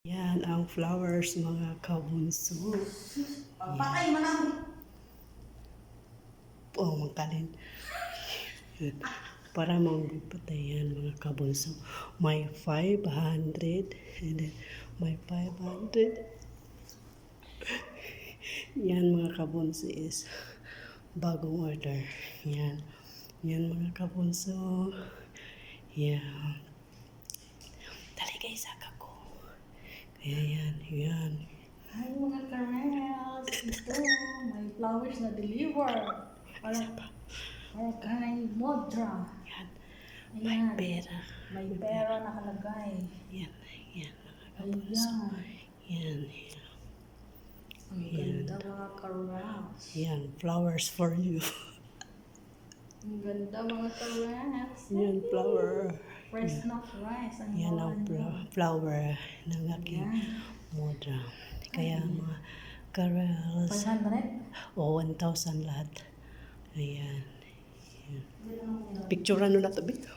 Yan ang flowers mga kabunso. Patay mo na. Oh, magkalin. Para magpatay yan mga kabunso. May 500 and then may 500. Yan mga kabunso is bagong order. Yan. Yan mga kabunso. Yan. Dali guys, saka ko. Kaya yan, yan. Ay, mga karels. Ito, may flowers na deliver. Para kanay modra. Yan. May Ayan. pera. May pera nakalagay. Yan, yan mga kabunso. Ayan. Yan, yan. Ang ganda mga karels. Yan, flowers for you. Ang ganda mga karels. Yan, flower. Fresh na fresh. Ang Yan ang flower ng aking Ayan. modra. Kaya mga carols, 500? o 1,000 lahat. Ayan. Picture ano na to, Bito?